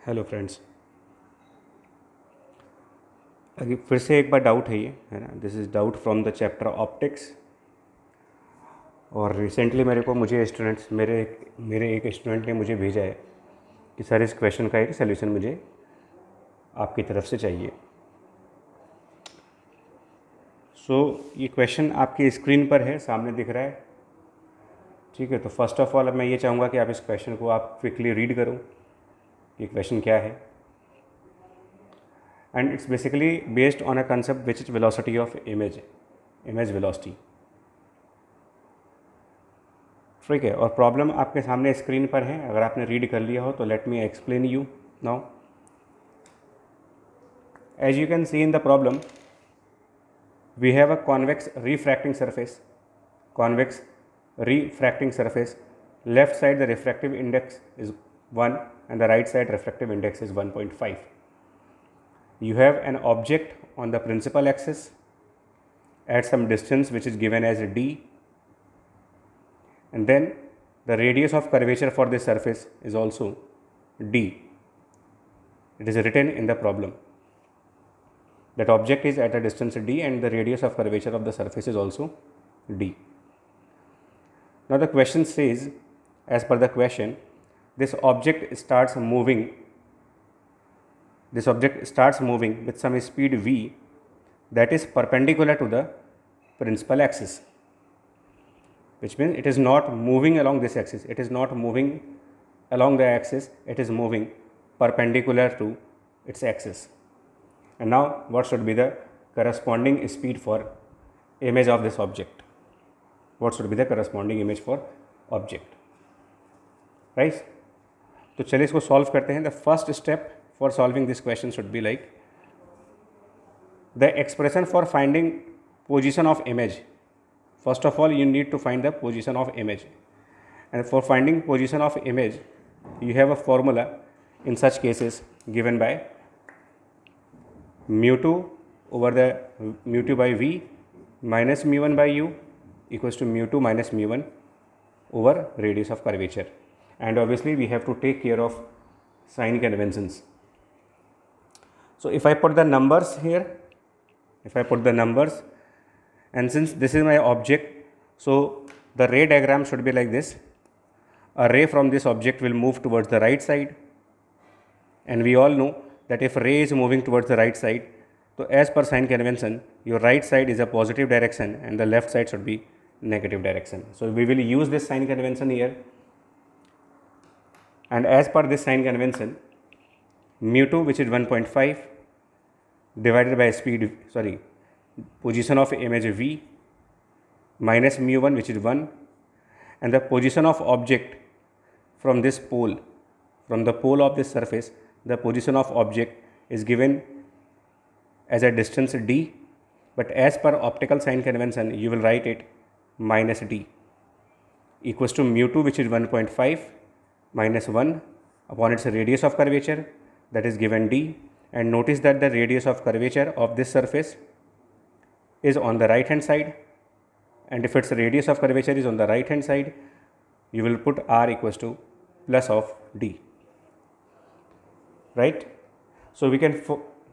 Hello friends, अभी फिर से एक बार डाउट है ये, है ना। This is doubt from the chapter optics. और रिसेंटली मुझे स्टूडेंट्स मेरे एक स्टूडेंट ने मुझे भेजा है कि सर इस क्वेश्चन का एक सलूशन मुझे आपकी तरफ से चाहिए। ये क्वेश्चन आपकी स्क्रीन पर है, सामने दिख रहा है, ठीक है। तो फर्स्ट ऑफ ऑल मैं ये चाहूँगा कि आप इस क्वेश्चन को आप क्विकली रीड करो कि क्वेश्चन क्या है। And it's basically based on a concept which is velocity of image velocity, ठीक है। और प्रॉब्लम आपके सामने स्क्रीन पर है, अगर आपने रीड कर लिया हो तो let me explain you now. As you can see in the problem, we have a convex refracting surface. Left side the refractive index is 1 and the right side refractive index is 1.5. You have an object on the principal axis at some distance which is given as d, and then the radius of curvature for this surface is also d. It is written in the problem that object is at a distance d and the radius of curvature of the surface is also d. Now the question says, as per the question, this object starts moving with some speed v that is perpendicular to the principal axis, which means it is not moving along this axis, it is not moving along the axis, it is moving perpendicular to its axis. And now what should be the corresponding speed for image of this object? What should be the corresponding image for object, right? तो चलिए इसको solve करते हैं। The first step for solving this question should be like the expression for finding position of image. First of all, you need to find the position of image, and for finding position of image you have a formula in such cases given by mu2 over the mu2 by v minus mu1 by u equals to mu2 minus mu1 over radius of curvature. And obviously we have to take care of sign conventions. So if I put the numbers here, and since this is my object, so the ray diagram should be like this. A ray from this object will move towards the right side, and we all know that if ray is moving towards the right side, so as per sign convention, your right side is a positive direction and the left side should be negative direction. So we will use this sign convention here, and as per this sign convention, mu2, which is 1.5, divided by position of image v minus mu1, which is 1, and the position of object from this pole, from the pole of this surface, the position of object is given as a distance d, but as per optical sign convention you will write it minus d equals to mu2, which is 1.5 minus 1 upon its radius of curvature, that is given d. And notice that the radius of curvature of this surface is on the right hand side, and if its radius of curvature is on the right hand side, you will put r equals to plus of d, right? So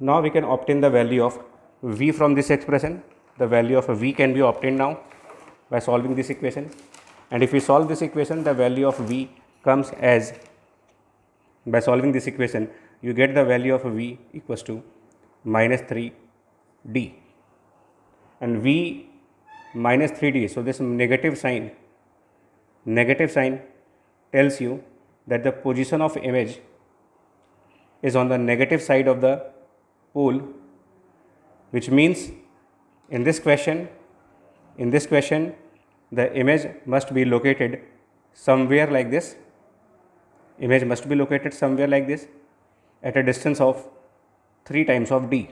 now we can obtain the value of v from this expression. The value of v can be obtained now by solving this equation, and if we solve this equation, the value of v comes as, by solving this equation you get the value of v equals to minus 3d, and v minus 3d, so this negative sign tells you that the position of image is on the negative side of the pole, which means in this question the image must be located somewhere like this. At a distance of 3 times of d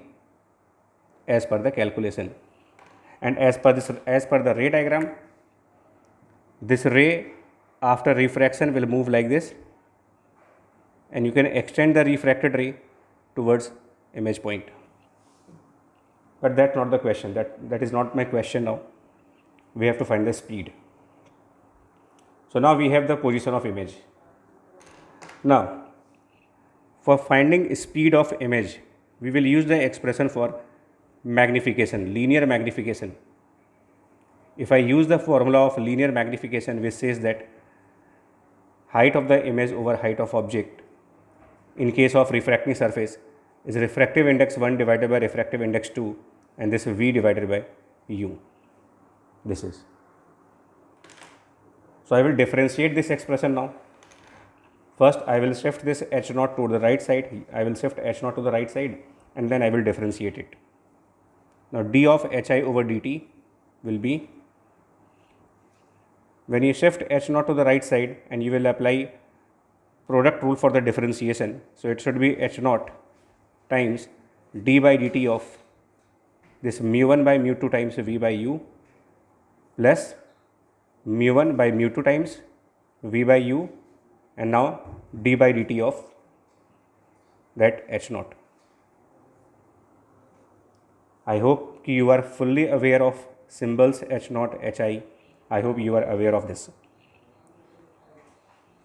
as per the calculation. And as per the ray diagram, this ray after refraction will move like this, and you can extend the refracted ray towards image point. But that's not the question, that is not my question now. We have to find the speed. So now we have the position of image. Now For finding speed of image, we will use the expression for magnification, linear magnification. If I use the formula of linear magnification, which says that height of the image over height of object in case of refracting surface is refractive index 1 divided by refractive index 2, and this V divided by U. This is. So I will differentiate this expression now. First, I will shift this H naught to the right side. I will shift H naught to the right side, and then I will differentiate it. Now, d of Hi over dt will be, when you shift H naught to the right side and you will apply product rule for the differentiation, so it should be H naught times d by dt of this mu1 by mu2 times V by U plus mu1 by mu2 times V by U, and now d by dt of that H naught. I hope you are fully aware of symbols H naught, Hi. I hope you are aware of this.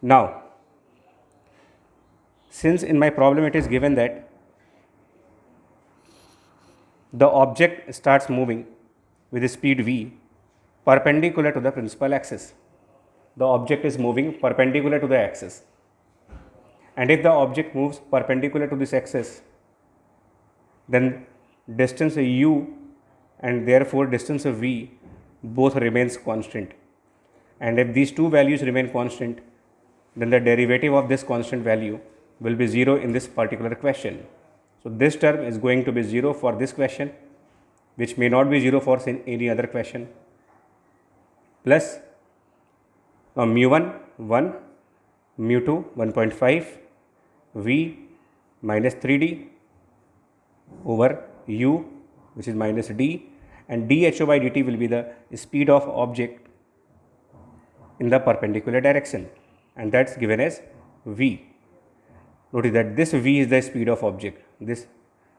Now, since in my problem it is given that the object starts moving with a speed v perpendicular to the principal axis. The object is moving perpendicular to the axis, and if the object moves perpendicular to this axis, then distance u and therefore distance v both remains constant, and if these two values remain constant, then the derivative of this constant value will be 0 in this particular question. So this term is going to be 0 for this question, which may not be 0 for any other question, plus mu1 1, mu2 1.5, v minus 3d over u, which is minus d, and dho by dt will be the speed of object in the perpendicular direction, and that's given as v. Notice that this v is the speed of object. This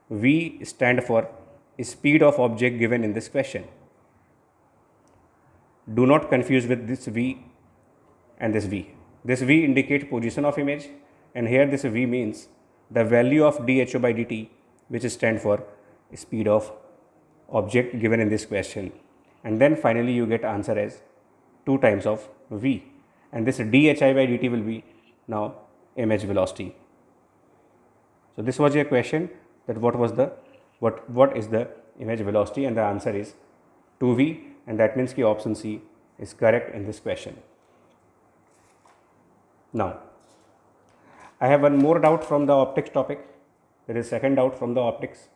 v stand for speed of object given in this question. Do not confuse with this v and this v. This v indicates position of image, and here this v means the value of dho by dt, which stand for speed of object given in this question. And then finally you get answer as 2 times of v, and this dhi by dt will be now image velocity. So this was your question, that what is the image velocity, and the answer is 2v, and that means ki option C is correct in this question. Now, I have one more doubt from the optics topic. There is second doubt from the optics,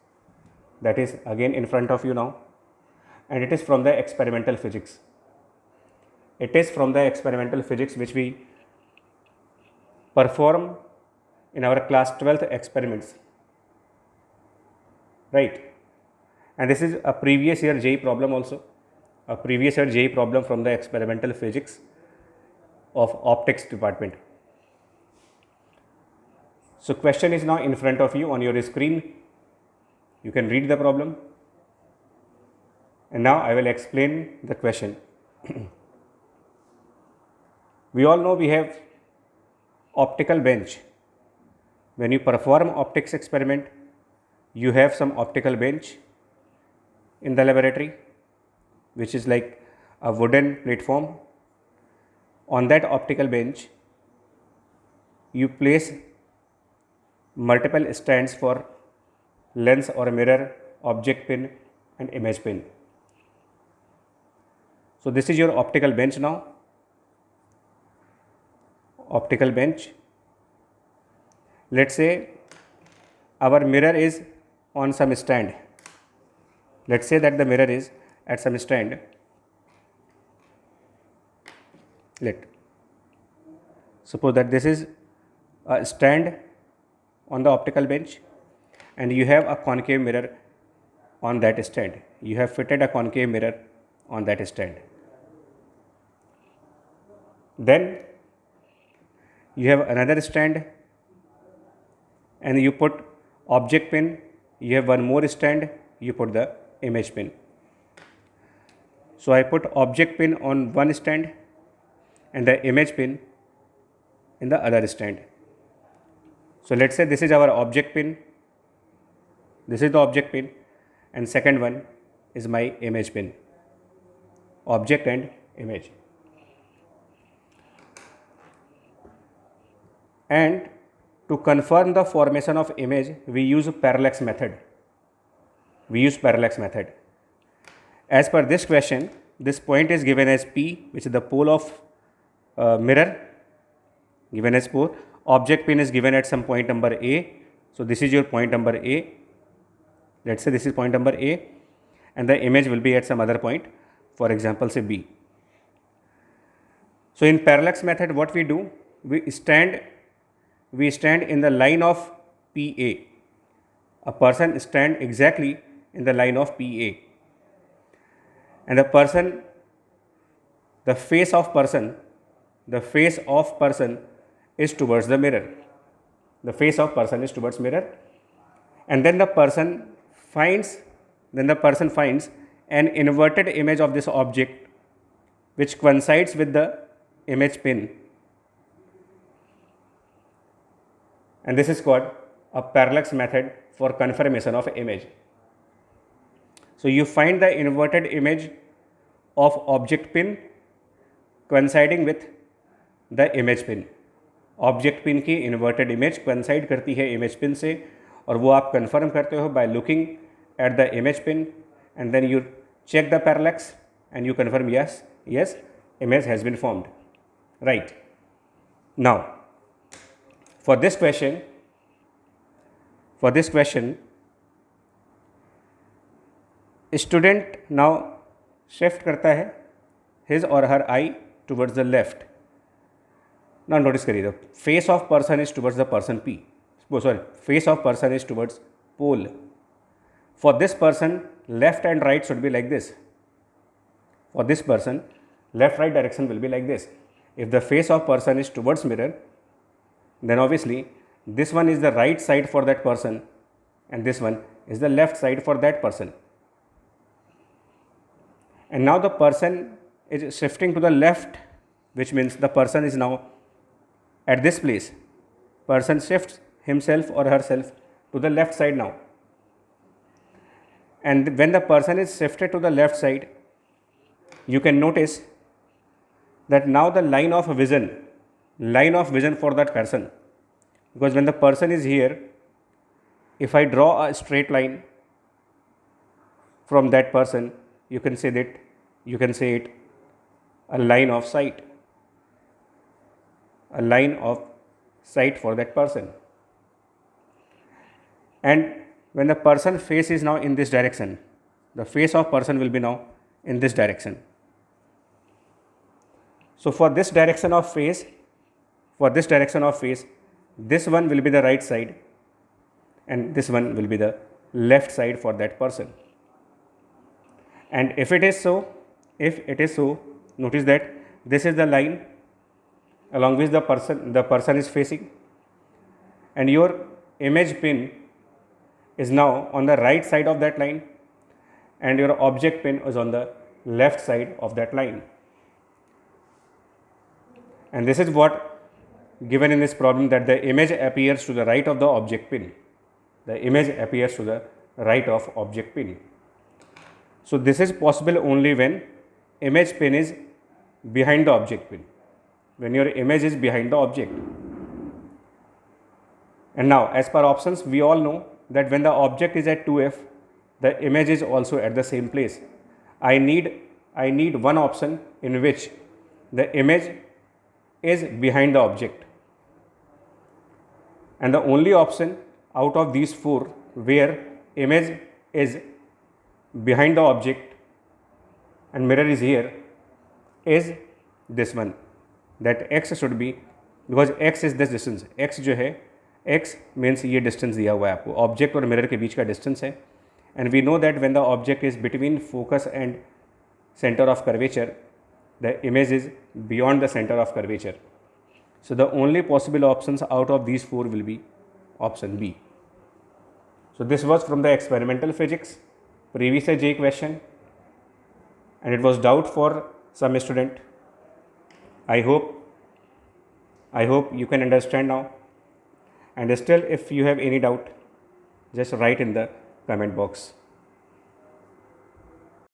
that is again in front of you now, and it is from the experimental physics. It is from the experimental physics which we perform in our class 12th experiments, right? And this is a previous year JEE problem also, a previous year JEE problem from the experimental physics of optics department. So question is now in front of you on your screen. You can read the problem, and now I will explain the question. We all know we have optical bench. When you perform optics experiment, you have some optical bench in the laboratory, which is like a wooden platform. On that optical bench, you place multiple stands for lens or mirror, object pin and image pin. So this is your optical bench now. Optical bench. Let's say our mirror is on some stand. Let's say that the mirror is at some stand. Suppose that this is a stand on the optical bench, and you have a concave mirror on that stand. You have fitted a concave mirror on that stand. Then you have another stand, and you put object pin. You have one more stand, you put the image pin. So I put object pin on one stand and the image pin in the other stand. So let's say this is our object pin, this is the object pin, and second one is my image pin, object and image. And to confirm the formation of image, we use parallax method. As per this question, this point is given as P, which is the pole of mirror, given as 4. Object pin is given at some point number A. So this is your point number A. Let's say this is point number A, and the image will be at some other point, for example, say B. So in parallax method, what we do, we stand in the line of PA. A person stand exactly in the line of PA, and the face of person is towards the mirror. The face of person is towards mirror, and then the person finds an inverted image of this object which coincides with the image pin, and this is called a parallax method for confirmation of image. So you find the inverted image of object pin coinciding with the image pin. Object pin की inverted image coincide करती है image pin से, और वो आप confirm करते हो by looking at the image pin, and then you check the parallax and you confirm yes, image has been formed, right? Now for this question student now shift करता है his or her eye towards the left. Now notice करिए, the face of person is towards the person P. Face of person is towards pole. For this person, left and right should be like this. For this person, left right direction will be like this. If the face of person is towards mirror, then obviously this one is the right side for that person and this one is the left side for that person. And now the person is shifting to the left, which means the person is now at this place. Person shifts himself or herself to the left side now. And when the person is shifted to the left side, you can notice that now the line of vision for that person, because when the person is here, if I draw a straight line from that person, you can say it a line of sight, for that person. And when the person face is now in this direction, the face of person will be now in this direction. So for this direction of face, this one will be the right side and this one will be the left side for that person. And if it is so, notice that this is the line along which the person is facing, and your image pin is now on the right side of that line and your object pin is on the left side of that line. And this is what given in this problem, that the image appears to the right of the object pin. So this is possible only when image pin is behind the object pin, when your image is behind the object. And now as per options, we all know that when the object is at 2f, the image is also at the same place. I need one option in which the image is behind the object, and the only option out of these four where image is behind the object and mirror is here is this one, that x should be, because x is this distance, x जो है, x means ये distance दिया हुआ है आपको, object और mirror के बीच का distance है, and we know that when the object is between focus and center of curvature, the image is beyond the center of curvature. So the only possible options out of these four will be option B. So this was from the experimental physics, previous JEE question, and it was doubt for some student. I hope you can understand now. And still, if you have any doubt, just write in the comment box.